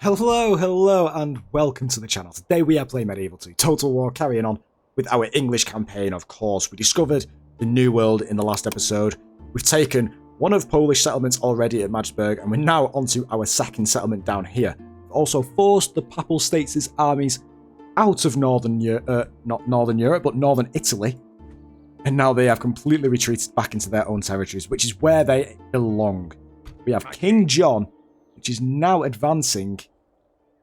Hello, and welcome to the channel. Today we are playing Medieval 2 Total War, carrying on with our English campaign, of course. We discovered the New World in the last episode. We've taken one of Polish settlements already at Magdeburg, and we're now onto our second settlement down here. We've also forced the Papal States' armies out of Northern Europe, not Northern Europe, but Northern Italy. And now they have completely retreated back into their own territories, which is where they belong. We have King John, which is now advancing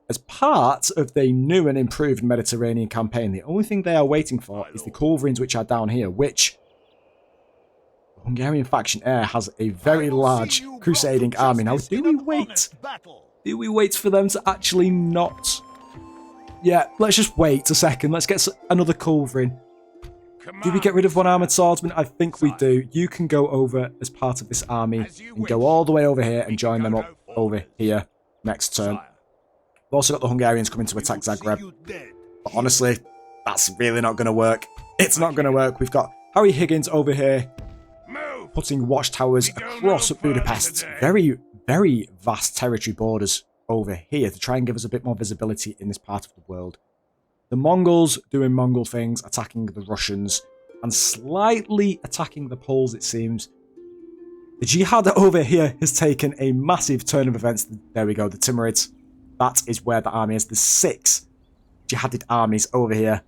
as part of the new and improved Mediterranean campaign. The only thing they are waiting for is the Culverins, which are down here, which the Hungarian faction heir has a very large crusading army. Now, do we wait? Do we wait for them to actually not? Yeah, let's just wait a second. Let's get another Culverin. Do we get rid of one armoured swordsman? I think we do. You can go over as part of this army and go all the way over here and join them up over here next turn. We've also got the Hungarians coming to attack Zagreb. But honestly, that's really not going to work. It's not going to work. We've got Harry Higgins over here putting watchtowers across Budapest. Very, very vast territory borders over here to try and give us a bit more visibility in this part of the world. The Mongols doing Mongol things, attacking the Russians, and slightly attacking the Poles, it seems. The Jihad over here has taken a massive turn of events. There we go, the Timurids. That is where the army is. There's 6 jihadid armies over here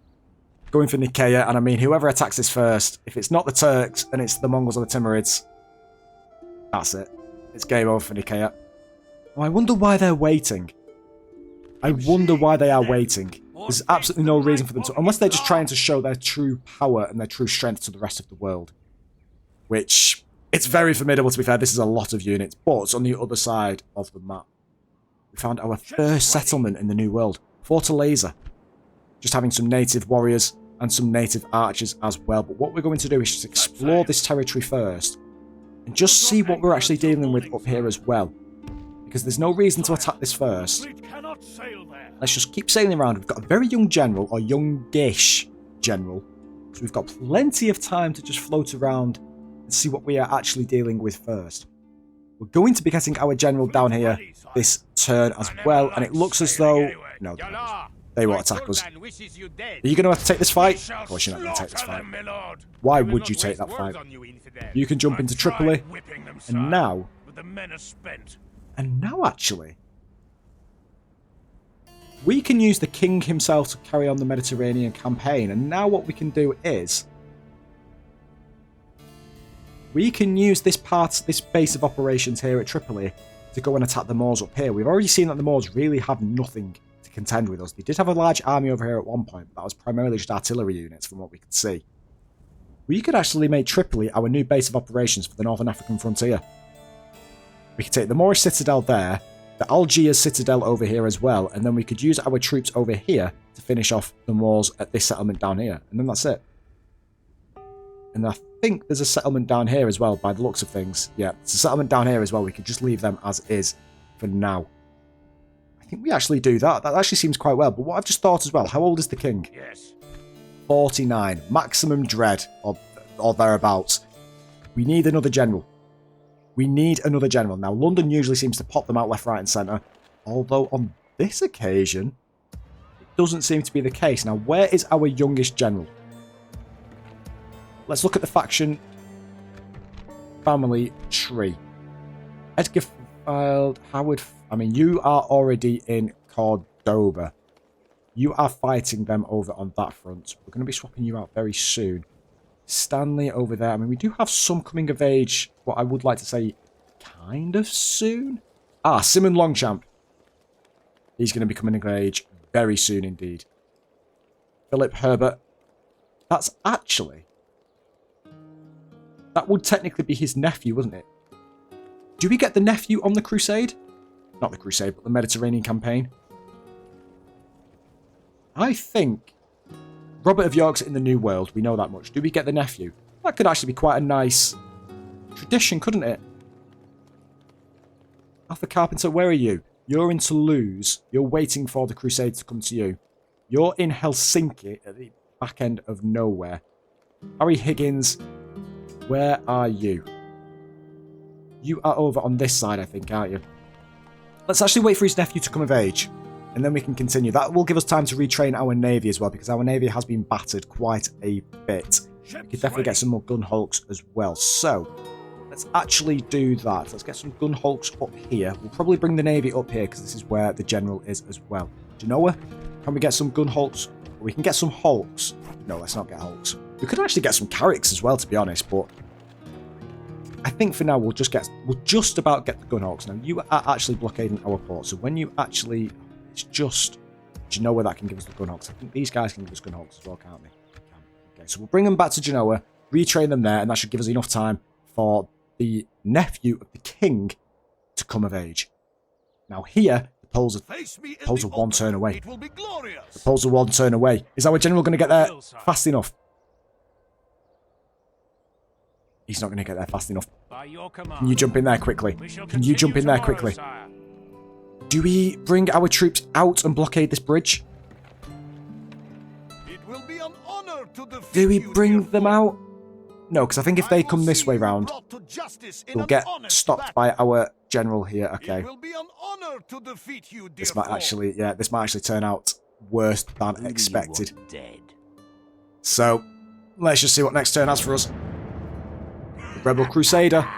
going for Nicaea, and I mean, whoever attacks this first, if it's not the Turks and it's the Mongols or the Timurids, that's it. It's game over for Nicaea. Oh, I wonder why they're waiting. I wonder why they are waiting. There's absolutely no reason for them to, unless they're just trying to show their true power and their true strength to the rest of the world. Which, it's very formidable, to be fair. This is a lot of units, but on the other side of the map, we found our first settlement in the New World, Fortaleza. Just having some native warriors and some native archers as well. But what we're going to do is just explore this territory first and just see what we're actually dealing with up here as well. Because there's no reason to attack this first. Let's just keep sailing around. We've got a very young general, or youngish general. So we've got plenty of time to just float around and see what we are actually dealing with first. We're going to be getting our general down here this turn as well. And it looks as though... No, they won't attack us. Are you going to have to take this fight? Of course you're not going to take this fight. Why would you take that fight? You can jump into Tripoli. And now... And now, actually, we can use the king himself to carry on the Mediterranean campaign. And now what we can do is we can use this base of operations here at Tripoli to go and attack the Moors up here. We've already seen that the Moors really have nothing to contend with us. They did have a large army over here at one point, but that was primarily just artillery units from what we could see. We could actually make Tripoli our new base of operations for the Northern African frontier. We could take the Moorish citadel there, the Algiers citadel over here as well, and then we could use our troops over here to finish off the Moors at this settlement down here. And then that's it. And I think there's a settlement down here as well, by the looks of things. Yeah, it's a settlement down here as well. We could just leave them as is for now. I think we actually do that. That actually seems quite well. But what I've just thought as well, how old is the king? Yes. 49. Maximum dread, or thereabouts. We need another general. We need another general. Now, London usually seems to pop them out left, right, and centre. Although, on this occasion, it doesn't seem to be the case. Now, where is our youngest general? Let's look at the faction family tree. Edgar Filed, Howard... I mean, you are already in Cordoba. You are fighting them over on that front. We're going to be swapping you out very soon. Stanley over there. I mean, we do have some coming of age, what I would like to say, kind of soon. Ah, Simon Longchamp. He's going to be coming of age very soon indeed. Philip Herbert. That's actually... That would technically be his nephew, wouldn't it? Do we get the nephew on the Crusade? Not the Crusade, but the Mediterranean campaign. I think... Robert of York's in the New World, we know that much. Do we get the nephew? That could actually be quite a nice tradition, couldn't it? Arthur Carpenter, where are you? You're in Toulouse. You're waiting for the Crusades to come to you. You're in Helsinki at the back end of nowhere. Harry Higgins, where are you? You are over on this side, I think, aren't you? Let's actually wait for his nephew to come of age, and then we can continue. That will give us time to retrain our navy as well, because our navy has been battered quite a bit. We could definitely get some more gun hulks as well. So let's actually do that. Let's get some gun hulks up here. We'll probably bring the navy up here because this is where the general is as well. Genoa, can we get some gun hulks? We can get some hulks. No, let's not get hulks. We could actually get some carracks as well, to be honest, but I think for now we'll just about get the gun hulks. Now you are actually blockading our port, so when you actually, it's just Genoa that can give us the gun hulks. I think these guys can give us gun hulks as well, can't they? Okay, so we'll bring them back to Genoa, retrain them there, and that should give us enough time for the nephew of the king to come of age. Now here, the Poles are one turn away. The Poles are one turn away. Is our general going to get there fast enough? He's not going to get there fast enough. Can you jump in there quickly? Can you jump in there quickly? Do we bring our troops out and blockade this bridge? Do we bring them out? No, because I think if they come this way round, we'll get stopped by our general here. Okay. This might actually, this might actually turn out worse than expected. So, let's just see what next turn has for us. The Rebel Crusader,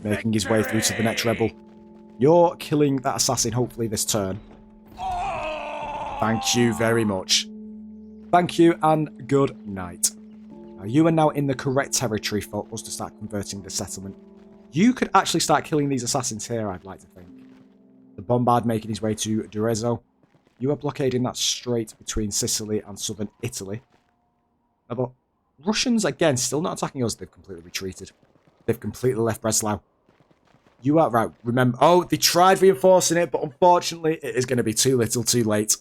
making his way through to the next rebel. You're killing that assassin, hopefully, this turn. Thank you very much. Thank you, and good night. Now, you are now in the correct territory for us to start converting the settlement. You could actually start killing these assassins here, I'd like to think. The bombard making his way to Breslau. You are blockading that strait between Sicily and southern Italy. Now, the Russians, again, still not attacking us. They've completely retreated. They've completely left Breslau. You are right. Remember, oh, they tried reinforcing it, but unfortunately, it is going to be too little, too late.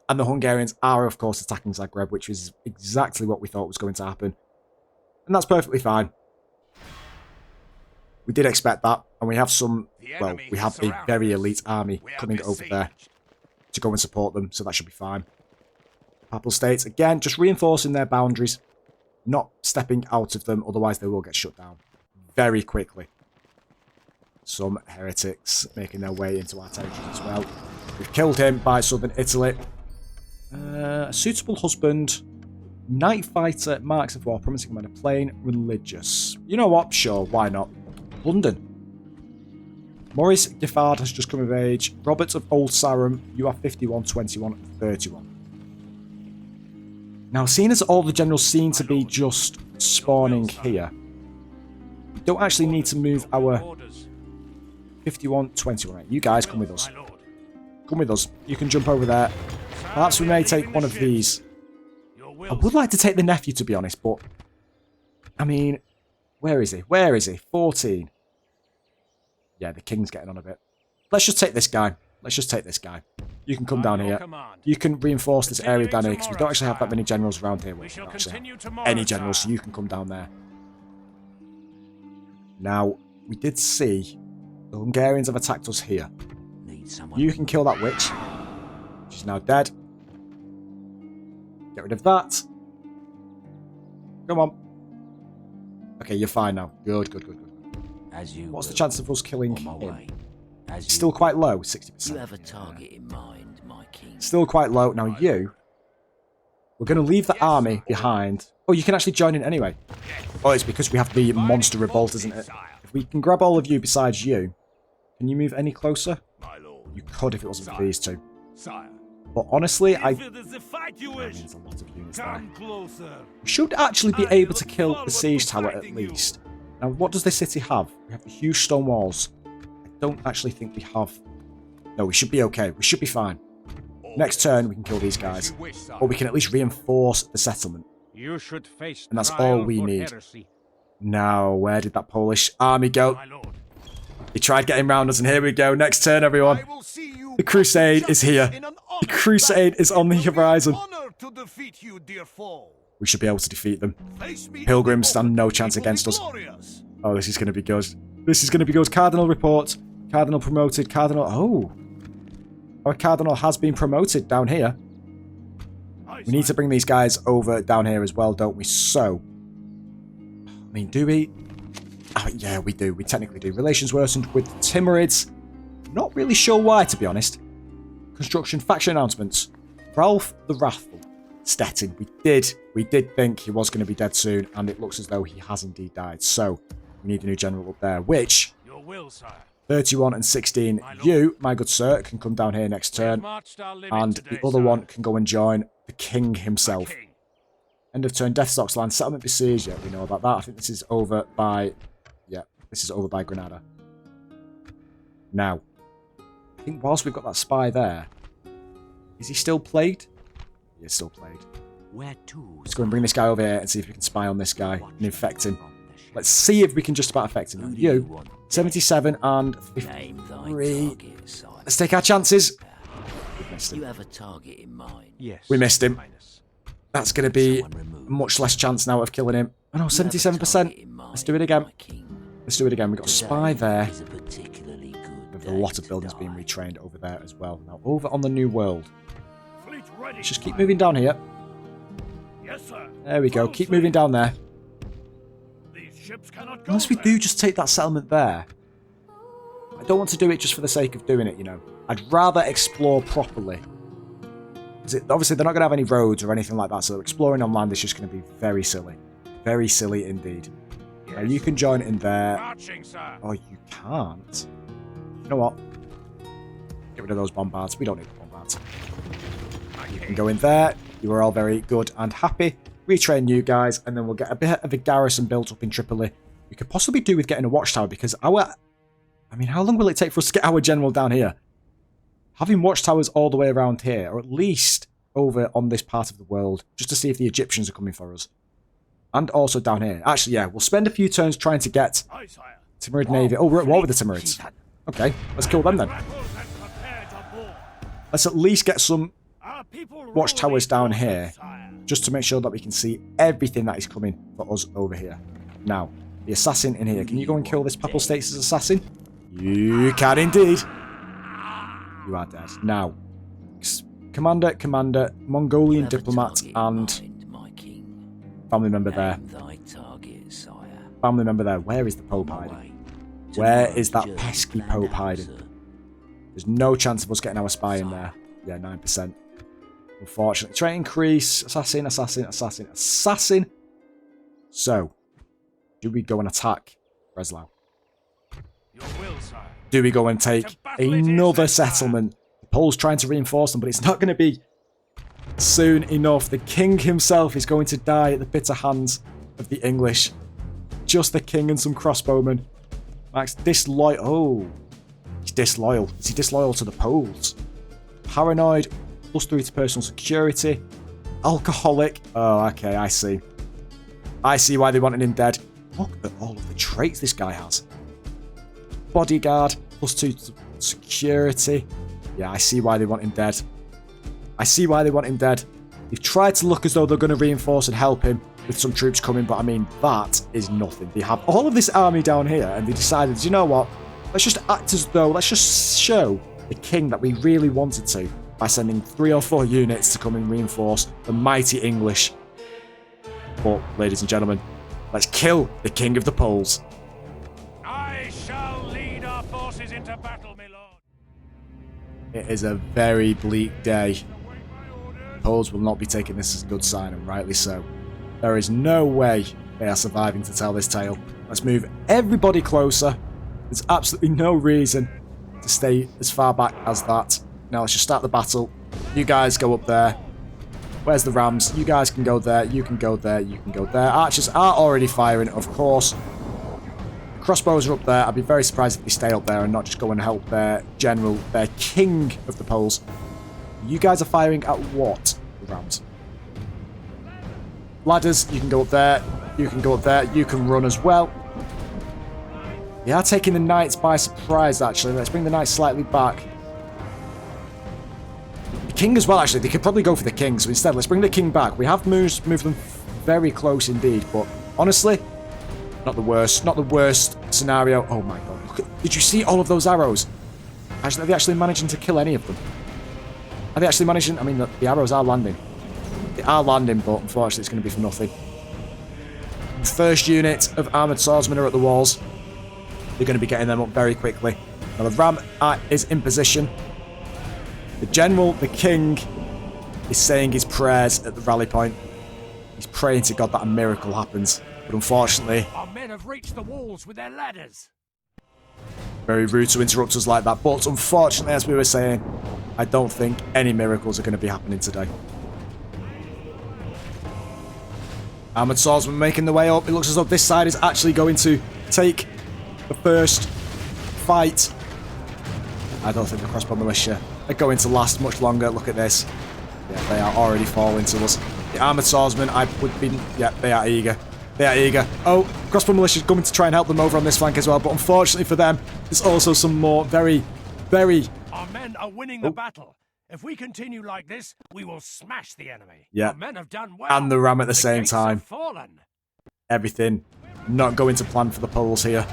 And the Hungarians are, of course, attacking Zagreb, which is exactly what we thought was going to happen. And that's perfectly fine. We did expect that, and we have some, well, we have a very elite army coming over there to go and support them, so that should be fine. Papal States, again, just reinforcing their boundaries, not stepping out of them, otherwise they will get shut down very quickly. Some heretics making their way into our territories as well. We've killed him by southern Italy. A suitable husband, knight fighter, marks of war, promising man, a plain religious. You know what? Sure, why not? London. Maurice Giffard has just come of age. Robert of Old Sarum, you are 51, 21, 31. Now, seeing as all the generals seem to be just spawning here, we don't actually need to move our 51, 21. Right, you guys come with us. Come with us. You can jump over there. Perhaps we may take one of these. I would like to take the nephew, to be honest, but I mean, where is he? Where is he? 14. Yeah, the king's getting on a bit. Let's just take this guy. Let's just take this guy. You can come down here. You can reinforce this area down here, because we don't actually have that many generals around here. We don't actually have any generals, so you can come down there. Now, we did see the Hungarians have attacked us here. You can kill that witch. She's now dead. Get rid of that. Come on. Okay, you're fine now. Good, good, good, good. What's the chance of us killing him? Still quite low, 60%. You have a target in mind, my king. Still quite low. Now you, we're going to leave the army behind. Oh, you can actually join in anyway. Oh, it's because we have the monster revolt, isn't it? If we can grab all of you besides you, can you move any closer? You could if it wasn't for these two. But honestly, there's a lot of units there. We should actually be able to kill the siege tower at least. Now, what does this city have? We have the huge stone walls. I don't actually think we have... No, we should be okay. We should be fine. Next turn, we can kill these guys. Or we can at least reinforce the settlement. And that's all we need. Now, where did that Polish army go? He tried getting round us, and here we go. Next turn, everyone. The crusade is here. The crusade is on the horizon. We should be able to defeat them. Pilgrims stand no chance against us. Oh, this is going to be good. This is going to be good. Cardinal report. Cardinal promoted. Cardinal... Oh. Our Cardinal has been promoted down here. We need to bring these guys over down here as well, don't we? So... I mean, do we... Oh, yeah, we do. We technically do. Relations worsened with Timurids. Not really sure why, to be honest. Construction faction announcements. Ralph the Wrathful. Stettin. We did think he was going to be dead soon, and it looks as though he has indeed died. So, we need a new general up there, which... Your will, sire. 31 and 16, you, my good sir, can come down here next turn, and the other one can go and join the king himself. End of turn, Deathstock's land, settlement besieged, yeah, we know about that. I think this is over by, yeah, this is over by Granada. Now, I think whilst we've got that spy there, is he still plagued? He is still plagued. Where to? Let's go and bring this guy over here and see if we can spy on this guy and infect him. Let's see if we can just about affect him. You, 77 and 53. Let's take our chances. We missed him. You have a target in mind. Yes. We missed him. That's going to be much less chance now of killing him. Oh no, 77%. Let's do it again. Let's do it again. We've got a spy there. With a lot of buildings being retrained over there as well. Now, over on the New World. Let's just keep moving down here. There we go. Keep moving down there. Unless we do just take that settlement there. I don't want to do it just for the sake of doing it, you know. I'd rather explore properly. Obviously, they're not going to have any roads or anything like that, so exploring on land is just going to be very silly. Very silly indeed. Now, you can join in there. Oh, you can't. You know what? Get rid of those bombards. We don't need the bombards. You can go in there. You are all very good and happy. Retrain you guys, and then we'll get a bit of a garrison built up in Tripoli. We could possibly do with getting a watchtower, because our... I mean, how long will it take for us to get our general down here? Having watchtowers all the way around here, or at least over on this part of the world, just to see if the Egyptians are coming for us. And also down here. Actually, yeah, we'll spend a few turns trying to get Timurid Navy. Oh, we're at war with the Timurids. Okay, let's kill them then. Let's at least get some watchtowers down here, just to make sure that we can see everything that is coming for us over here. Now, the assassin in here. Can you go and kill this Papal States' assassin? You can indeed. You are dead. Now, commander, Mongolian diplomat, and family member there. Family member there. Where is the Pope hiding? Where is that pesky Pope hiding? There's no chance of us getting our spy in there. Yeah, 9%. Unfortunately. Try to increase. Assassin, assassin, assassin, assassin. So, do we go and attack Breslau? Do we go and take another settlement? The Poles trying to reinforce them, but it's not going to be soon enough. The king himself is going to die at the bitter hands of the English. Just the king and some crossbowmen. Max disloyal. Oh, he's disloyal. Is he disloyal to the Poles? Paranoid. +3 to personal security. Alcoholic. Oh, okay, I see. I see why they wanted him dead. Look at all of the traits this guy has. Bodyguard. +2 to security. Yeah, I see why they want him dead. I see why they want him dead. They've tried to look as though they're going to reinforce and help him with some troops coming, but I mean, that is nothing. They have all of this army down here, and they decided, you know what? Let's just act as though, let's just show the king that we really wanted to by sending 3 or 4 units to come and reinforce the mighty English. But, ladies and gentlemen, let's kill the king of the Poles. I shall lead our forces into battle, my lord. It is a very bleak day. The Poles will not be taking this as a good sign, and rightly so. There is no way they are surviving to tell this tale. Let's move everybody closer. There's absolutely no reason to stay as far back as that. Now let's just start the battle. You guys go up there. Where's the rams? You guys can go there. You can go there. You can go there. Archers are already firing, of course. The crossbows are up there. I'd be very surprised if they stay up there and not just go and help their general, their king of the Poles. You guys are firing at what? The rams. Ladders, you can go up there. You can go up there. You can run as well. They are taking the knights by surprise, actually. Let's bring the knights slightly back. The king as well, actually. They could probably go for the king, so instead, let's bring the king back. We have moved them very close indeed, but honestly, not the worst. Not the worst scenario. Oh my god. Look at, did you see all of those arrows? Actually, are they actually managing to kill any of them? Are they actually managing? I mean, the arrows are landing. They are landing, but unfortunately, it's going to be for nothing. First unit of armoured swordsmen are at the walls. They're going to be getting them up very quickly. Now the ram is in position. The general, the king, is saying his prayers at the rally point. He's praying to God that a miracle happens. But unfortunately, Our men have reached the walls with their ladders. very rude to interrupt us like that. But unfortunately, as we were saying, I don't think any miracles are going to be happening today. Armoured swordsmen making their way up. It looks as though this side is actually going to take the first fight. I don't think the crossbow militia are going to last much longer. Look at this. Yeah, they are already falling to us. The armoured swordsmen, I would be... Yeah, they are eager. They are eager. Oh, crossbow militia is going to try and help them over on this flank as well. But unfortunately for them, there's also some more very... Our men are winning the battle. If we continue like this, we will smash the enemy. Yeah. Our men have done well. And the ram at the same gates time. have fallen. Everything not going to plan for the Poles here.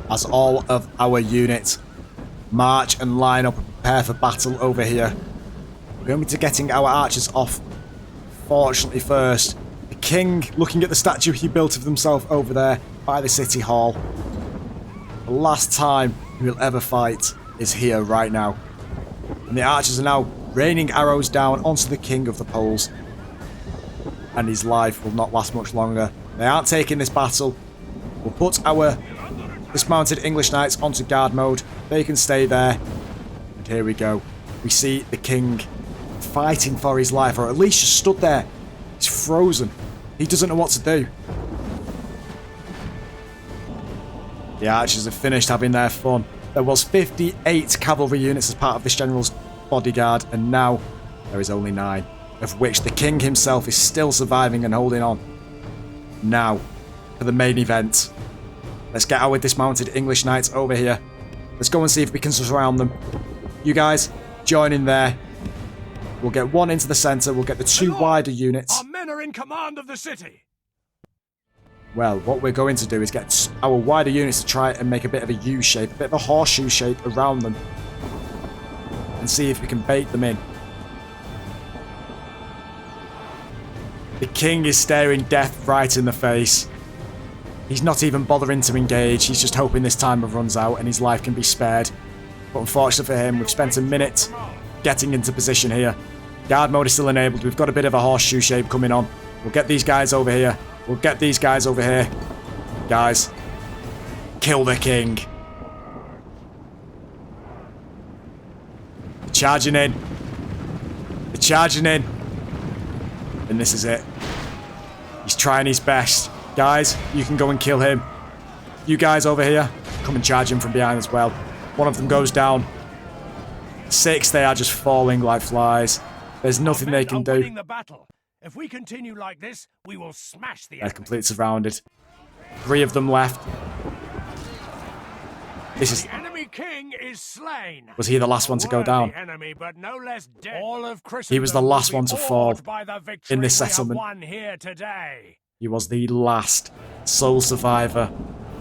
As all of our units march and line up and prepare for battle over here. We're going to be getting our archers off. Fortunately first, the king looking at the statue he built of himself over there by the city hall. The last time he will ever fight is here right now. And the archers are now raining arrows down onto the king of the Poles. And his life will not last much longer. They aren't taking this battle. We'll put our dismounted English knights onto guard mode. They can stay there. And here we go. We see the king fighting for his life, or at least just stood there. He's frozen. He doesn't know what to do. The archers have finished having their fun. There was 58 cavalry units as part of this general's bodyguard, and now there is only 9, of which the king himself is still surviving and holding on. Now, for the main event. Let's get our dismounted English knights over here. Let's go and see if we can surround them. You guys, join in there. We'll get one into the centre. We'll get the 2 wider units. Our men are in command of the city. Well, what we're going to do is get our wider units to try and make a bit of a U shape, a bit of a horseshoe shape around them. And see if we can bait them in. The king is staring death right in the face. He's not even bothering to engage. He's just hoping this timer runs out and his life can be spared. But unfortunately for him, we've spent a minute getting into position here. Guard mode is still enabled. We've got a bit of a horseshoe shape coming on. We'll get these guys over here. We'll get these guys over here. Guys, kill the king. They're charging in. They're charging in. And this is it. He's trying his best. Guys, you can go and kill him. You guys over here, come and charge him from behind as well. One of them goes down. 6, they are just falling like flies. There's nothing they can do. The battle. If we continue like this, we will smash the They're enemy. completely surrounded. 3 of them left. This is... The enemy king is slain. Was he the last one to go down? Enemy, but no less dead. All of He was the last one to fall in this we have settlement. won here today. He was the last sole survivor.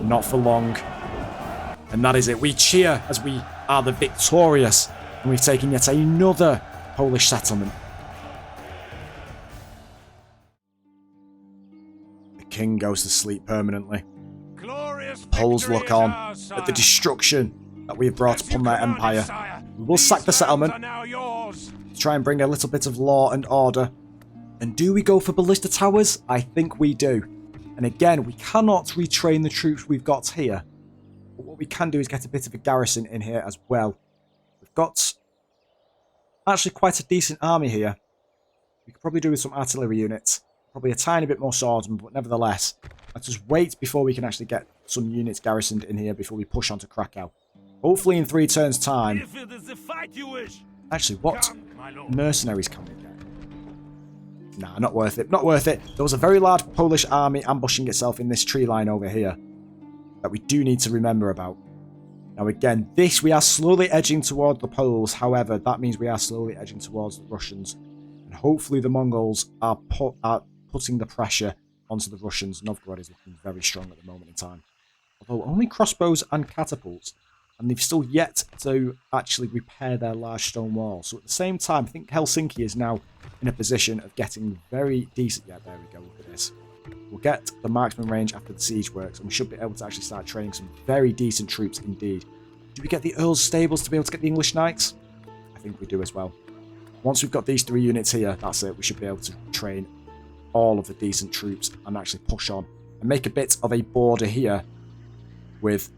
Not for long. And that is it. We cheer as we are the victorious. And we've taken yet another Polish settlement. The king goes to sleep permanently. Glorious Poles victory look is on ours, at the sire. destruction that we have brought As you upon their commanded, empire. sire. We will These sack the lands settlement are now yours. to try and bring a little bit of law and order. And do we go for ballista towers? I think we do. And again, we cannot retrain the troops we've got here. But what we can do is get a bit of a garrison in here as well. We've got actually quite a decent army here. We could probably do with some artillery units. Probably a tiny bit more swordsmen, but nevertheless. Let's just wait before we can actually get some units garrisoned in here before we push on to Krakow. Hopefully in 3 turns' time. If it is the fight you wish. Actually, what Come, my lord. mercenaries can we get? Nah, not worth it. Not worth it. There was a very large Polish army ambushing itself in this tree line over here that we do need to remember about. Now again, this we are slowly edging toward the Poles. However, that means we are slowly edging towards the Russians. And hopefully the Mongols are putting the pressure onto the Russians. Novgorod is looking very strong at the moment in time. Although only crossbows and catapults. And they've still yet to actually repair their large stone wall. So at the same time, I think Helsinki is now in a position of getting very decent... Yeah, there we go. Look at this. We'll get the marksman range after the siege works, and we should be able to actually start training some very decent troops indeed. Do we get the Earl's Stables to be able to get the English Knights? I think we do as well. Once we've got these 3 units here, that's it. We should be able to train all of the decent troops and actually push on and make a bit of a border here with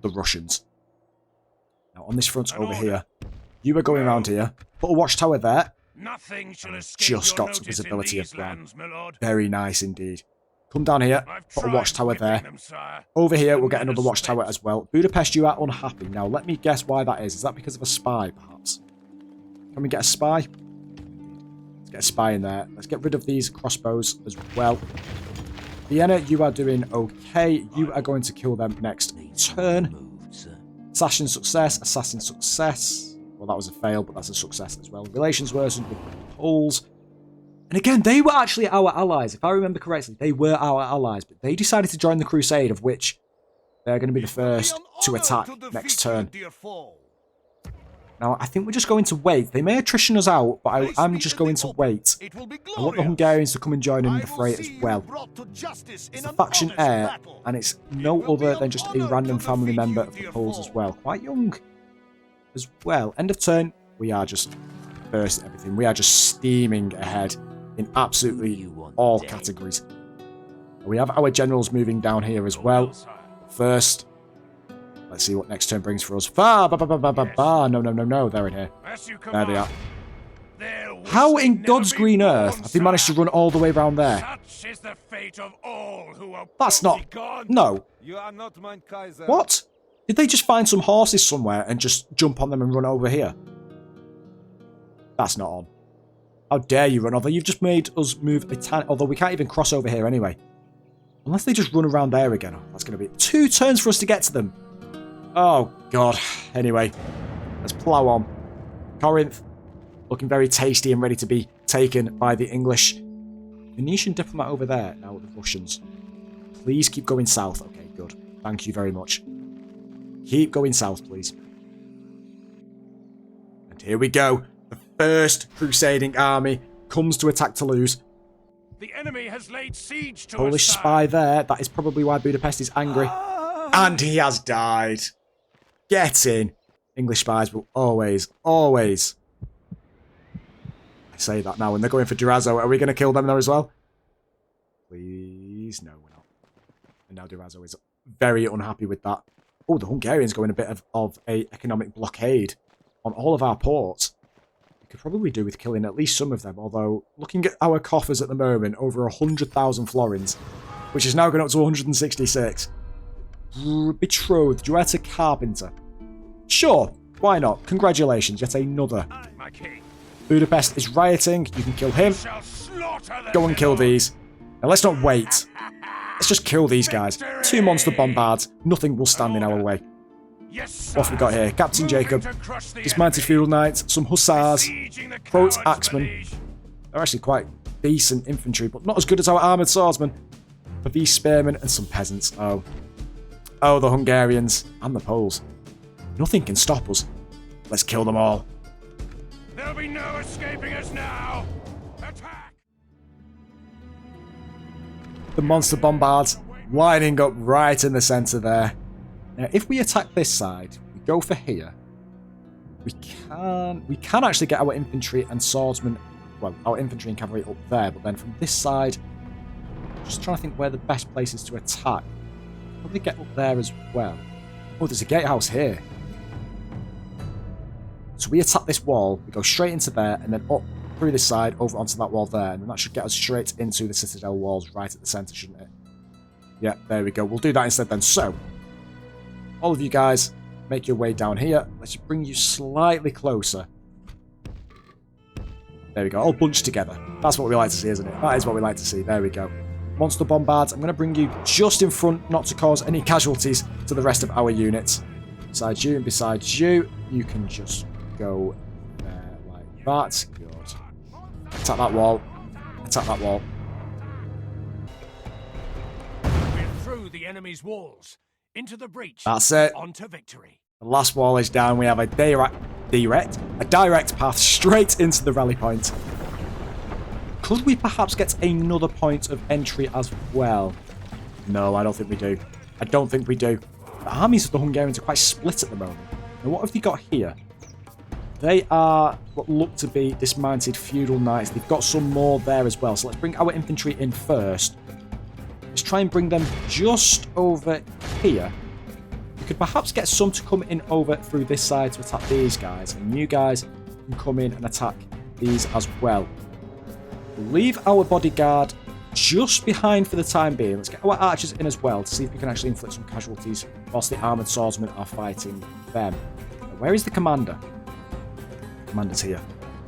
the Russians. Now, on this front over here, you are going around here. Put a watchtower there. Nothing shall escape Just your got notice visibility in of these ground. lands, my lord. Very nice indeed. Come down here. I've Put a tried watchtower whipping there. them, sire. Over here, we'll get But another men are watchtower spent. as well. Budapest, you are unhappy. Now, let me guess why that is. Is that because of a spy, perhaps? Can we get a spy? Let's get a spy in there. Let's get rid of these crossbows as well. Vienna, you are doing okay. You are going to kill them next turn. Moved, sir. Assassin success. Assassin success. Well, that was a fail, but that's a success as well. Relations worsened with the Poles. And again, they were actually our allies. If I remember correctly, they were our allies. But they decided to join the crusade, of which they're going to be the first to attack next turn. Now, I think we're just going to wait. They may attrition us out, but I'm just going to wait. I want the Hungarians to come and join in the fray as well. It's the faction heir, and it's no other than just a random family member of the Poles as well. Quite young as well. End of turn, we are just bursting everything. We are just steaming ahead in absolutely all categories. We have our generals moving down here as well. First, let's see what next turn brings for us. No, they're in here. There they are. How in God's green earth have they managed to run all the way around there? Such is the fate of all who are That's not... gone. No. You are not mein Kaiser. What? Did they just find some horses somewhere and just jump on them and run over here? That's not on. How dare you run over? You've just made us move a tiny... Although we can't even cross over here anyway. Unless they just run around there again. Oh, that's going to be 2 turns for us to get to them. Oh, God. Anyway, let's plough on. Corinth, looking very tasty and ready to be taken by the English. Venetian diplomat over there. Now the Russians. Please keep going south. Okay, good. Thank you very much. Keep going south, please. And here we go. The first crusading army comes to attack Toulouse. The enemy has laid siege to Polish us, spy there. That is probably why Budapest is angry. And he has died. Get in. English spies will always, always... I say that now, and they're going for Durazzo. Are we going to kill them there as well? Please, no, we're not. And now Durazzo is very unhappy with that. Oh, the Hungarians going a bit of a economic blockade on all of our ports. We could probably do with killing at least some of them, although looking at our coffers at the moment, over 100,000 florins, which is now going up to 166. Betrothed, duet a carpenter. Sure, why not? Congratulations, yet another. My king. Budapest is rioting, you can kill him. Shall slaughter them, Go and kill my lord. these. Now let's not wait. Let's just kill these guys. 2 monster bombards, nothing will stand in our way. Yes, What have we got here? Captain Jacob, dismounted field knights, some hussars, Croats, axemen. They're actually quite decent infantry, but not as good as our armoured swordsmen. But these spearmen and some peasants. Oh. Oh, the Hungarians and the Poles. Nothing can stop us. Let's kill them all. There'll be no escaping us now. Attack! The monster bombards lining up right in the centre there. Now, if we attack this side, we go for here. We can actually get our infantry and swordsmen, well, our infantry and cavalry up there, but then from this side, just trying to think where the best place is to attack. Probably get up there as well. Oh, there's a gatehouse here. So we attack this wall, we go straight into there, and then up through this side, over onto that wall there, and then that should get us straight into the citadel walls right at the centre, shouldn't it? Yeah, there we go. We'll do that instead then. So, all of you guys, make your way down here. Let's bring you slightly closer. There we go, all bunched together. That's what we like to see, isn't it? That is what we like to see. There we go. Monster bombards. I'm going to bring you just in front, not to cause any casualties to the rest of our units. Besides you and besides you, you can just go there like that. Good. Attack that wall. Attack that wall. We're through the enemy's walls, into the breach. That's it. On to victory. The last wall is down. We have a direct path straight into the rally point. Could we perhaps get another point of entry as well? No, I don't think we do. I don't think we do. The armies of the Hungarians are quite split at the moment. Now, what have they got here? They are what look to be dismounted feudal knights. They've got some more there as well. So let's bring our infantry in first. Let's try and bring them just over here. We could perhaps get some to come in over through this side to attack these guys. And you guys can come in and attack these as well. We'll leave our bodyguard just behind for the time being. Let's get our archers in as well to see if we can actually inflict some casualties whilst the armoured swordsmen are fighting them. Now, where is the commander? The commander's here.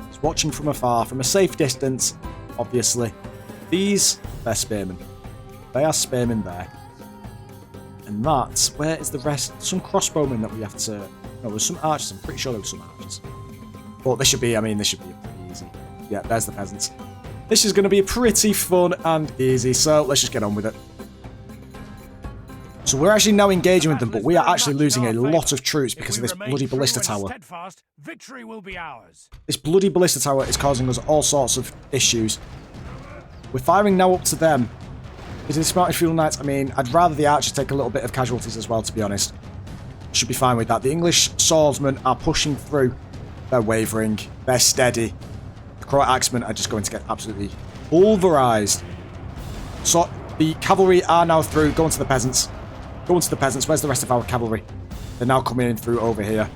He's watching from afar, from a safe distance, obviously. These, they're spearmen. They are spearmen there. And that's, where is the rest? Some crossbowmen that we have to... No, there's some archers. I'm pretty sure there were some archers. But this should be, this should be pretty easy. Yeah, there's the peasants. This is going to be pretty fun and easy, so let's just get on with it. So we're actually now engaging with them, but we are actually losing a lot of troops because of this bloody ballista tower. Victory will be ours. This bloody ballista tower is causing us all sorts of issues. We're firing now up to them. Is it smartest feudal knights? I'd rather the archers take a little bit of casualties as well, to be honest. Should be fine with that. The English swordsmen are pushing through. They're wavering. They're steady. The Croat axemen are just going to get absolutely pulverized. So the cavalry are now through. Going to the peasants. Going to the peasants. Where's the rest of our cavalry? They're now coming in through over here.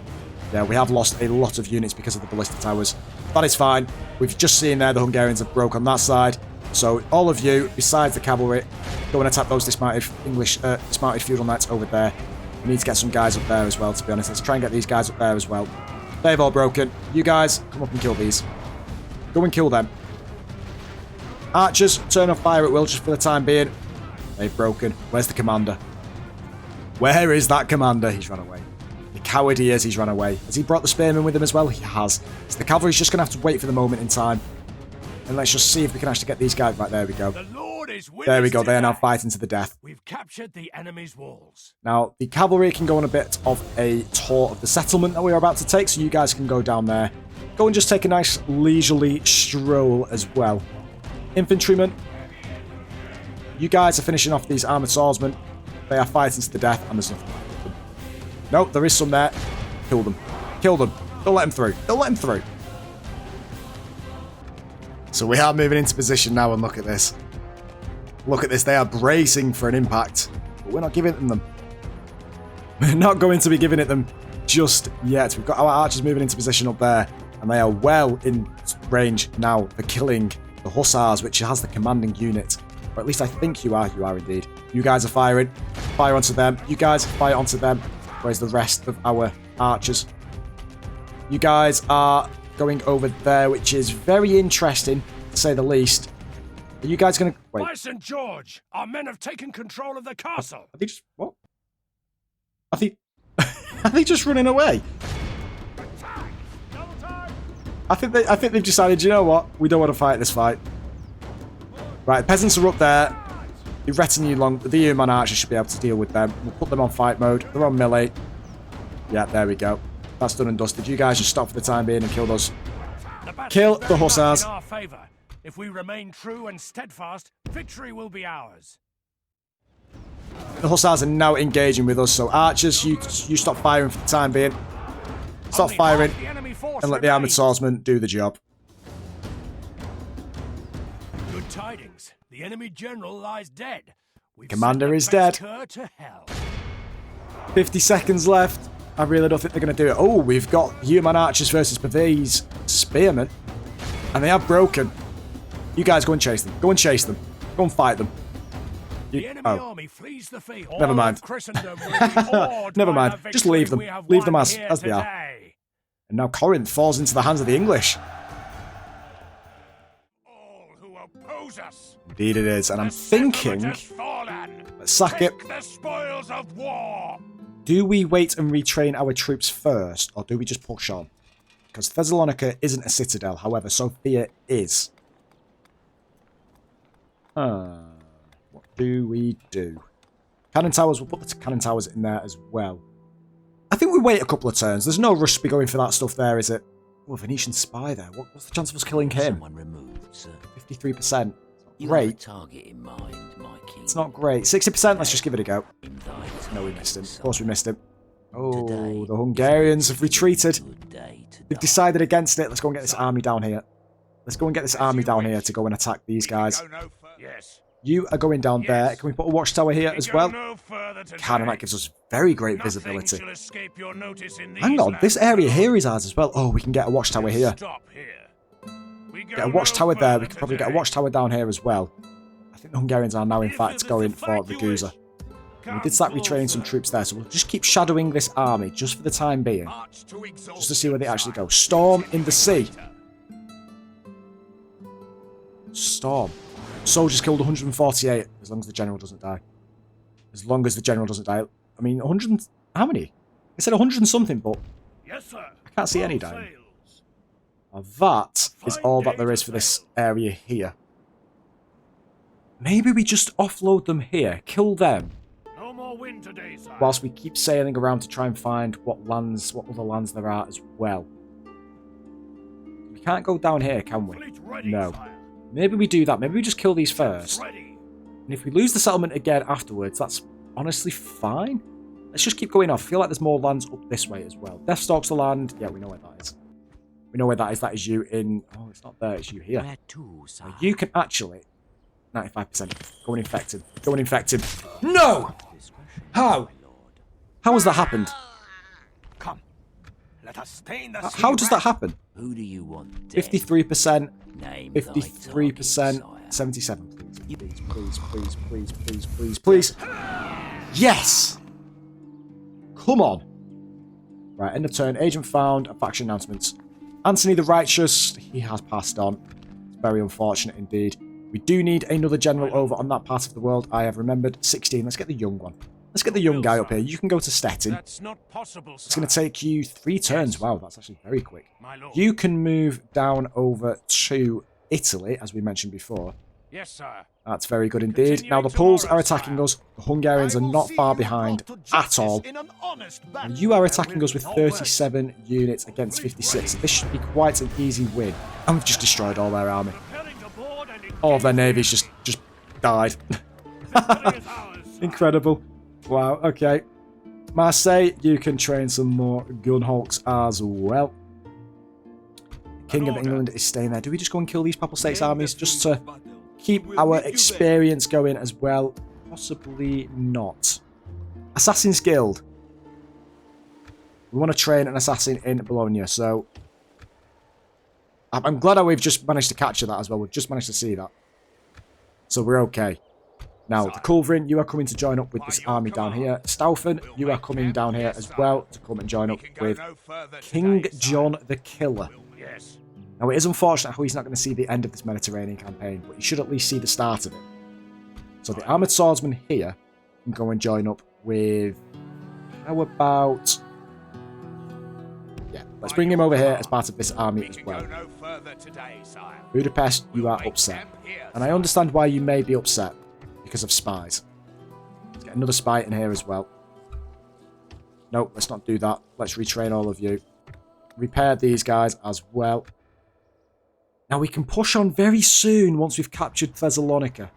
Yeah, we have lost a lot of units because of the ballista towers. That is fine. We've just seen there the Hungarians have broke on that side. So all of you, besides the cavalry, go and attack those dismounted dismounted feudal knights over there. We need to get some guys up there as well, to be honest. Let's try and get these guys up there as well. They've all broken. You guys, come up and kill these. Go and kill them. Archers, turn off fire at will just for the time being. They've broken. Where's the commander? Where is that commander? He's run away. The coward he is, he's run away. Has he brought the spearmen with him as well? He has. So the cavalry's just going to have to wait for the moment in time. And let's just see if we can actually get these guys back. There we go. The Lord is with there we us go. They are now today. fighting to the death. We've captured the enemy's walls. Now, the cavalry can go on a bit of a tour of the settlement that we're about to take, so you guys can go down there. Go and just take a nice leisurely stroll as well. Infantrymen, you guys are finishing off these armoured swordsmen. They are fighting to the death, and there's nothing wrong with them. Nope, there is some there. Kill them. Kill them. Don't let them through. Don't let them through. So we are moving into position now, and look at this. Look at this. They are bracing for an impact, but we're not giving it them. We're not going to be giving it them just yet. We've got our archers moving into position up there, and they are well in range now for killing the hussars, which has the commanding unit. Or at least I think you are. You are indeed. You guys are firing. Fire onto them. You guys fire onto them. Where's the rest of our archers? You guys are going over there, which is very interesting, to say the least. Are you guys going to... Wait. By St. George, our men have taken control of the castle. Are they just... What? Are they... Are they just running away? I think they've decided, you know what? We don't want to fight this fight. Right, the peasants are up there. The retinue the human archers should be able to deal with them. We'll put them on fight mode. They're on melee. Yeah, there we go. That's done and dusted. You guys just stop for the time being and kill those. Kill the hussars. In our favor. If we remain true and steadfast, victory will be ours. The hussars are now engaging with us, so archers, you stop firing for the time being. Stop firing and let the armoured swordsmen do the job. Good tidings. The enemy general lies dead. Commander is dead. To hell. 50 seconds left. I really don't think they're going to do it. Oh, we've got human archers versus these spearmen. And they have broken. You guys go and chase them. Go and chase them. Go and fight them. The enemy army flees the field. Never mind. Never mind. Just leave them. Leave them as they are. And now Corinth falls into the hands of the English. All who oppose us. Indeed it is. And I'm thinking... Let's sack it. The spoils of war. Do we wait and retrain our troops first, or do we just push on? Because Thessalonica isn't a citadel, however, Sophia is. What do we do? Cannon towers, we'll put the cannon towers in there as well. I think we wait a couple of turns. There's no rush to be going for that stuff there, is it? Oh, Venetian spy there. What's the chance of us killing him? sir. 53%. You have a Great. target in mind, my king. It's not great. 60%, let's just give it a go. In thy No, we time, missed him. Of sire. course we missed him. Oh, Today the Hungarians have retreated. Good day to They've die. decided against it. Let's go and get this army down here. Let's go and get this army down here to go and attack these guys. Yes. You are going down there. Can we put a watchtower here as well? Can, and that gives us very great visibility. Hang on, this area here is ours as well. Oh, we can get a watchtower here. Get a watchtower there. We can probably get a watchtower down here as well. I think the Hungarians are now, in fact, going for Ragusa. We did start retraining some troops there, so we'll just keep shadowing this army just for the time being. Just to see where they actually go. Storm in the sea. Storm. Soldiers killed 148, as long as the general doesn't die. As long as the general doesn't die. I mean, 100... How many? I said 100 and something, but Yes, sir. I can't see any dying. Now that is all that there is for this area here. Maybe we just offload them here, kill them, No more wind today, sir. whilst we keep sailing around to try and find what other lands there are as well. We can't go down here, can we? Fleet ready, No. sire. Maybe we do that. Maybe we just kill these first. Ready. And if we lose the settlement again afterwards, that's honestly fine. Let's just keep going off. I feel like there's more lands up this way as well. Deathstalk's the land. Yeah, we know where that is. We know where that is. That is you in... Oh, it's not there. It's you here. Where to, sire? Now, you can actually... 95%. Go and infect him. Go and infect him. No! How? How has that happened? Come. Let us stain the sea How does that red. happen? Who do you want dead? 53%. Name thy 53%. target, sire. 77. Please. Yes! Come on. Right, end of turn. Agent found. Faction announcements. Anthony the Righteous. He has passed on. It's very unfortunate indeed. We do need another general over on that part of the world. I have remembered 16. Let's get the young one. Let's get the young guy up here. You can go to Stettin. That's not possible, It's going to take you 3 turns. Wow, that's actually very quick. My lord. You can move down over to Italy, as we mentioned before. Yes, sir. That's very good indeed. Now, the Poles are attacking us. The Hungarians are not far behind at all. And you are attacking us with 37 units against 56. This should be quite an easy win. And we've just destroyed all their army. All of their navies just died. Incredible. Wow, okay. Marseille, you can train some more gunhawks as well. King of England is staying there. Do we just go and kill these Papal States armies just to keep our experience going as well? Possibly not. Assassin's Guild. We want to train an assassin in Bologna, so... I'm glad that we've just managed to capture that as well. We've just managed to see that. So we're okay. Now, the Culverin, you are coming to join up with this army down here. Stauffen, you are coming down here as well to come and join up with King John the Killer. Yes. Now, it is unfortunate how he's not going to see the end of this Mediterranean campaign, but he should at least see the start of it. So the Armoured Swordsman here can go and join up with... How about... Yeah, let's bring him over here as part of this army as well. Budapest, you are upset. And I understand why you may be upset. Because of spies. Let's get another spy in here as well. Nope, let's not do that. Let's retrain all of you. Repair these guys as well. Now we can push on very soon once we've captured Thessalonica.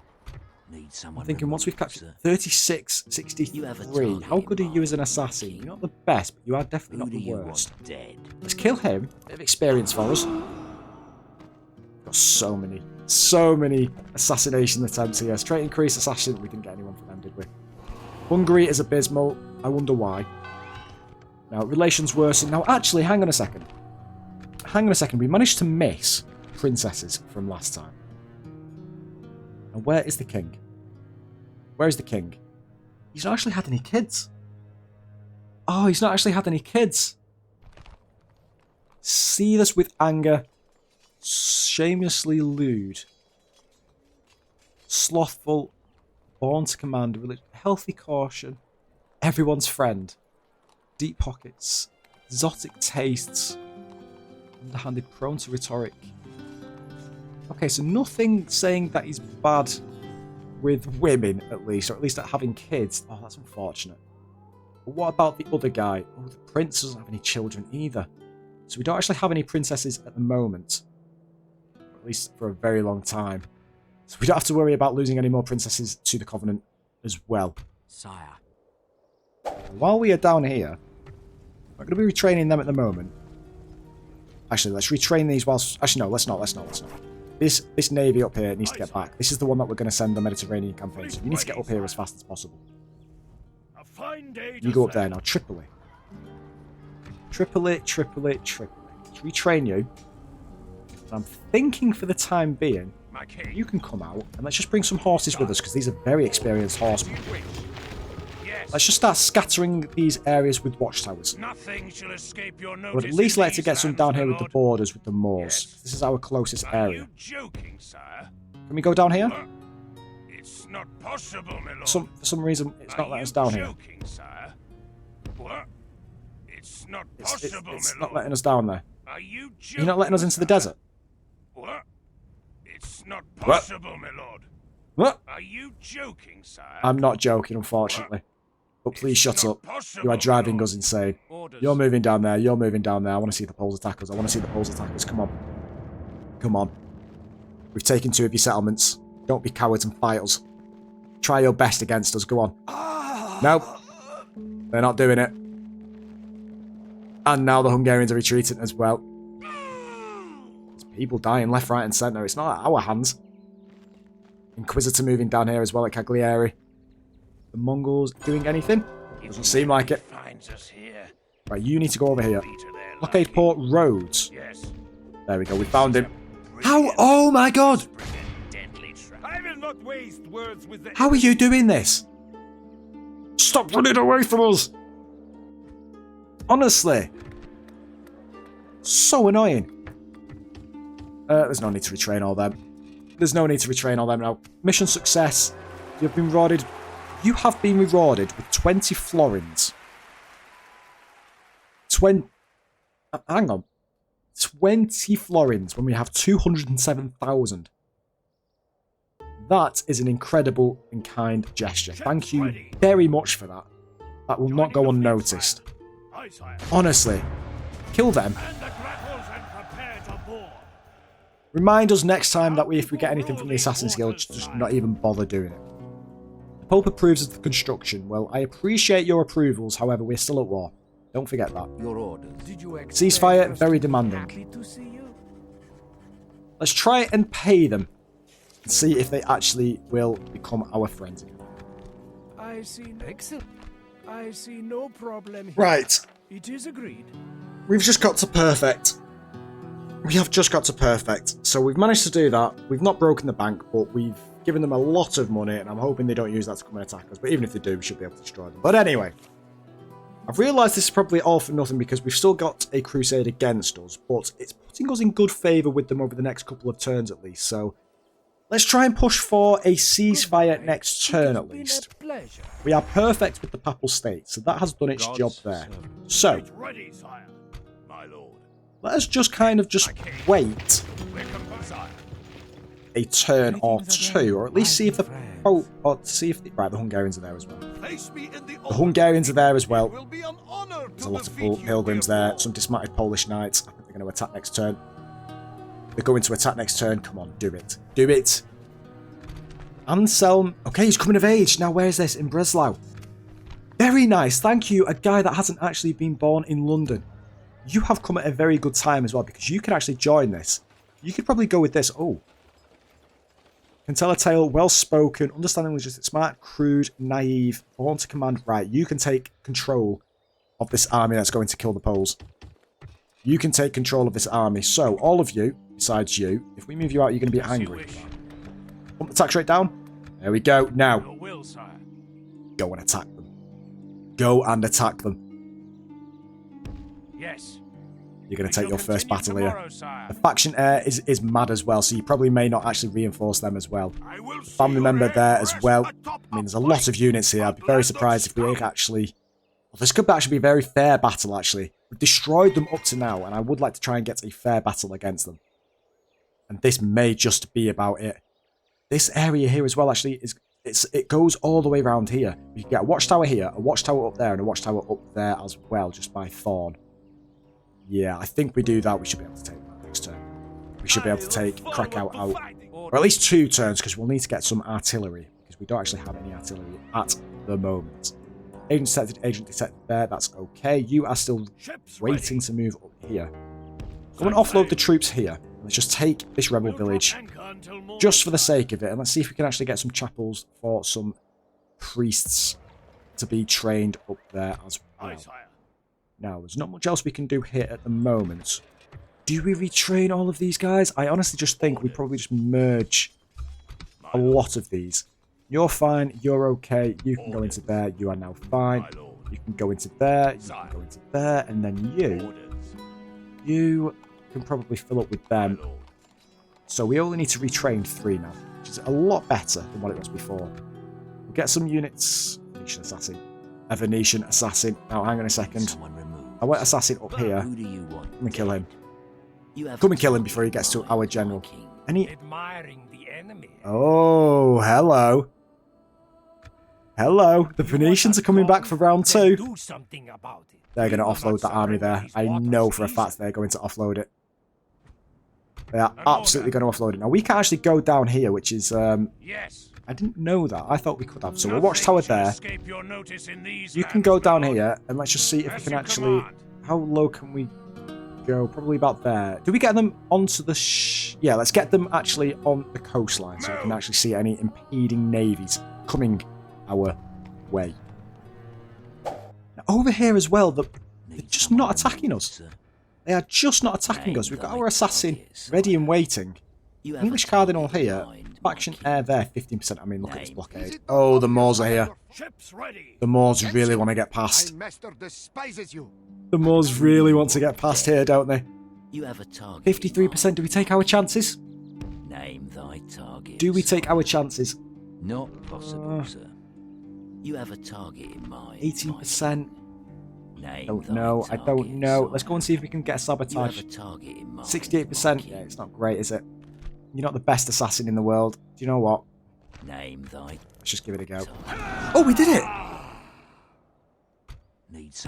Need someone I'm thinking once we've removed, captured sir. 36, 63. How good are you as an assassin? You're not the best, but you are definitely Who not do the you worst. want dead? Let's kill him. Bit of experience for us. Got so many assassination attempts here. Straight increase assassin. We didn't get anyone from them, did we? Hungary is abysmal. I wonder why. Now, relations worsen. Now, actually, hang on a second. We managed to miss princesses from last time. And where is the king? Where is the king? He's not actually had any kids. Oh, he's not actually had any kids. See this with anger. Shamelessly lewd. Slothful. Born to command. Healthy caution. Everyone's friend. Deep pockets. Exotic tastes. Underhanded, prone to rhetoric. Okay, so nothing saying that he's bad with women, at least, or at least at having kids. Oh, that's unfortunate. But what about the other guy? Oh, the prince doesn't have any children either. So we don't actually have any princesses at the moment. at least for a very long time. So we don't have to worry about losing any more princesses to the Covenant as well. Sire. While we are down here, I'm going to be retraining them at the moment. Actually, let's retrain these whilst... Actually, no, let's not. This navy up here needs to get back. This is the one that we're going to send the Mediterranean campaign. So you need to get up here as fast as possible. You go up there now. Tripoli. Tripoli. Let's retrain you. And I'm thinking for the time being, you can come out and let's just bring some horses with us because these are very experienced horsemen. Let's just start scattering these areas with watchtowers. Nothing shall escape your notice. But at least let's get some down here with the borders with the Moors. Yes. This is our closest area. Are you joking, sire? Can we go down here? It's not possible, my lord. For some reason, it's not letting us down here. Sire? What? It's not possible, it's my not lord. letting us down there. Are you joking? You're not letting us into the desert. What? It's not possible, my lord. What? Are you joking, sire? I'm not joking, unfortunately. But please shut up. You are driving us insane. Orders. You're moving down there. You're moving down there. I want to see the Poles attack us. I want to see the Poles attack us. Come on. Come on. We've taken 2 of your settlements. Don't be cowards and fight us. Try your best against us. Go on. No. They're not doing it. And now the Hungarians are retreating as well. There's people dying left, right and centre. It's not at our hands. Inquisitor moving down here as well at Cagliari. The Mongols doing anything? Doesn't seem like it. Right, you need to go over here. Blockade Port Roads. There we go, we found him. How? Oh my god! How are you doing this? Stop running away from us! Honestly. So annoying. There's no need to retrain all them. There's no need to retrain all them now. Mission success. You've been rewarded. You have been rewarded with 20 florins. 20... hang on. 20 florins when we have 207,000. That is an incredible and kind gesture. Thank you very much for that. That will not go unnoticed. Honestly. Kill them. Remind us next time that if we get anything from the Assassin's Guild, just not even bother doing it. Pope approves of the construction. Well, I appreciate your approvals, however, we're still at war. Don't forget that. Your orders. Ceasefire, very demanding. Let's try and pay them. And see if they actually will become our friends again. I see excellent. I see no problem here. Right. It is agreed. We've just got to perfect. We have just got to perfect. So we've managed to do that. We've not broken the bank, but we've given them a lot of money, and I'm hoping they don't use that to come and attack us. But even if they do, we should be able to destroy them. But anyway, I've realised this is probably all for nothing because we've still got a crusade against us, but it's putting us in good favour with them over the next couple of turns at least. So let's try and push for a ceasefire next turn at least. We are perfect with the Papal State, so that has done its job there. So let us just kind of just wait a turn or two, or at least see if the Pope, or see if the, right, the Hungarians are there as well. The Hungarians are there as well. There's a lot of pilgrims there, some dismounted Polish knights. I think they're going to attack next turn. They're going to attack next turn. Come on, do it. Do it. Anselm. Okay, he's coming of age. Now, where's this? In Breslau. Very nice. Thank you. A guy that hasn't actually been born in London. You have come at a very good time as well, because you can actually join this. You could probably go with this. Oh. Can tell a tale, well-spoken, understanding logistics, smart, crude, naive, born to command. Right, you can take control of this army that's going to kill the Poles. You can take control of this army. So, all of you, besides you, if we move you out, you're going to be angry. Pump the tax rate down. There we go. Now, go and attack them. Go and attack them. Yes. You're going to take your first battle here. The faction heir is mad as well, so you probably may not actually reinforce them as well. Family member there as well. I mean, there's a lot of units here. I'd be very surprised if we actually... Well, this could actually be a very fair battle, actually. We've destroyed them up to now, and I would like to try and get a fair battle against them. And this may just be about it. This area here as well, actually, it goes all the way around here. You can get a watchtower here, a watchtower up there, and a watchtower up there as well, just by Thorn. Yeah, I think we do that. We should be able to take that next turn. we should be able to take Krakow out. Or at least 2 turns, because we'll need to get some artillery. Because we don't actually have any artillery at the moment. Agent detected there, that's okay. You are still waiting to move up here. Go and offload the troops here. Let's just take this rebel village just for the sake of it. And let's see if we can actually get some chapels for some priests to be trained up there as well. Now, there's not much else we can do here at the moment. Do we retrain all of these guys? I honestly just think we probably just merge a lot of these. You're fine, you're okay, you can go into there, you are now fine. You can go into there, you can go into there, and then you can probably fill up with them. So we only need to retrain 3 now, which is a lot better than what it was before. We'll get some units. Venetian assassin. A Venetian assassin. Now, hang on a second. I want assassin up here. Come and kill him. Come and kill him before he gets to our general. Admiring the enemy. Oh, hello. Hello. The Venetians are coming back for round 2. Do something about it. They're going to offload that army there. I know for a fact they're going to offload it. They are absolutely going to offload it. Now, we can't actually go down here, which is... Yes. I didn't know that. I thought we could have. So we'll watchtower there. You can go down here, and let's just see if we can actually... How low can we go? Probably about there. Do we get them onto the... Yeah, let's get them actually on the coastline, so we can actually see any impeding navies coming our way. Now, over here as well, they're just not attacking us. They are just not attacking us. We've got our assassin ready and waiting. English cardinal here. Faction air there, 15%. I mean, look at this blockade. Oh, the Moors are here. The Moors really want to get past. The Moors really want to get past here, don't they? 53%. Do we take our chances? Name thy target. Do we take our chances? Not possible, sir. You have a target in mind. 18%. I don't know. I don't know. Let's go and see if we can get a sabotage. 68%. Yeah, it's not great, is it? You're not the best assassin in the world. Do you know what? Name thy. Let's just give it a go. Oh, we did it!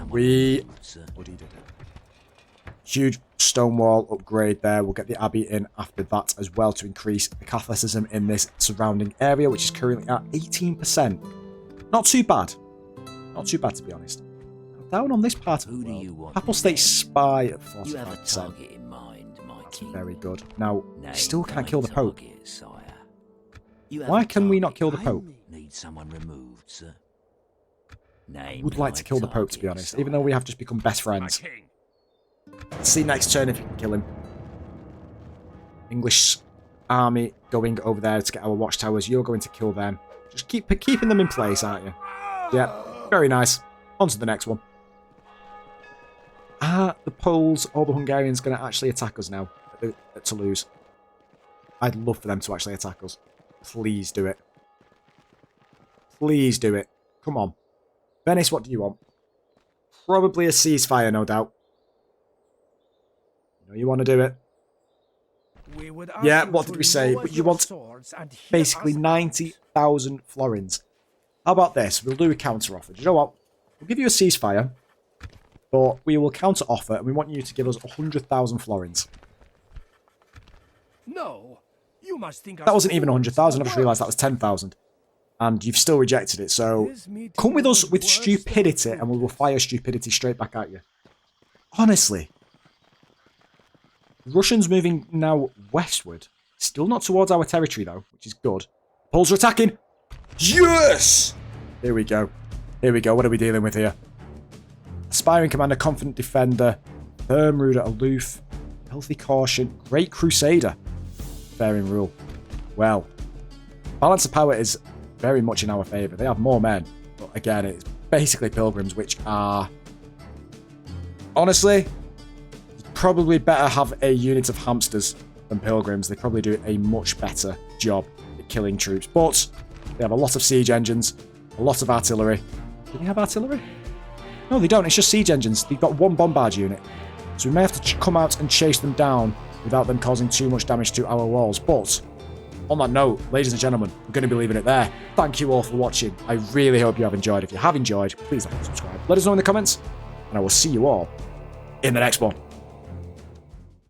We bloody did it. Huge stone wall upgrade there. We'll get the abbey in after that as well to increase the Catholicism in this surrounding area, which is currently at 18%. Not too bad. Not too bad, to be honest. Down on this part of the world, Papal State Spy at 45%. That's very good. Now, still can't kill the Pope. Why can we not kill the Pope? Need someone removed, sir. Would like to kill the Pope, to be honest, even though we have just become best friends. Let's see next turn if you can kill him. English army going over there to get our watchtowers. You're going to kill them. Just keeping them in place, aren't you? Yeah, very nice. On to the next one. Are the Poles or the Hungarians going to actually attack us now at Toulouse? I'd love for them to actually attack us. Please do it. Please do it. Come on. Venice, what do you want? Probably a ceasefire, no doubt. You know you want to do it. Yeah, what did we say? But you want basically 90,000 florins. How about this? We'll do a counter offer. Do you know what? We'll give you a ceasefire, but we will counter offer, and we want you to give us 100,000 florins. No, you must think that wasn't even 100,000. I just realised that was 10,000, and you've still rejected it. So come with us with stupidity, and we will fire stupidity straight back at you. Honestly, Russians moving now westward, still not towards our territory though, which is good. Poles are attacking. Yes! Here we go. Here we go. What are we dealing with here? Aspiring commander, confident defender, firm ruler, aloof, healthy caution, great crusader, fair in rule. Well, balance of power is very much in our favour. They have more men, but again, it's basically pilgrims, which are honestly probably better have a unit of hamsters than pilgrims. They probably do a much better job at killing troops, but they have a lot of siege engines, a lot of artillery. Do they have artillery? No, they don't. It's just siege engines. They've got one bombard unit. So we may have to come out and chase them down without them causing too much damage to our walls. But on that note, ladies and gentlemen, we're going to be leaving it there. Thank you all for watching. I really hope you have enjoyed. If you have enjoyed, please like and subscribe. Let us know in the comments, and I will see you all in the next one.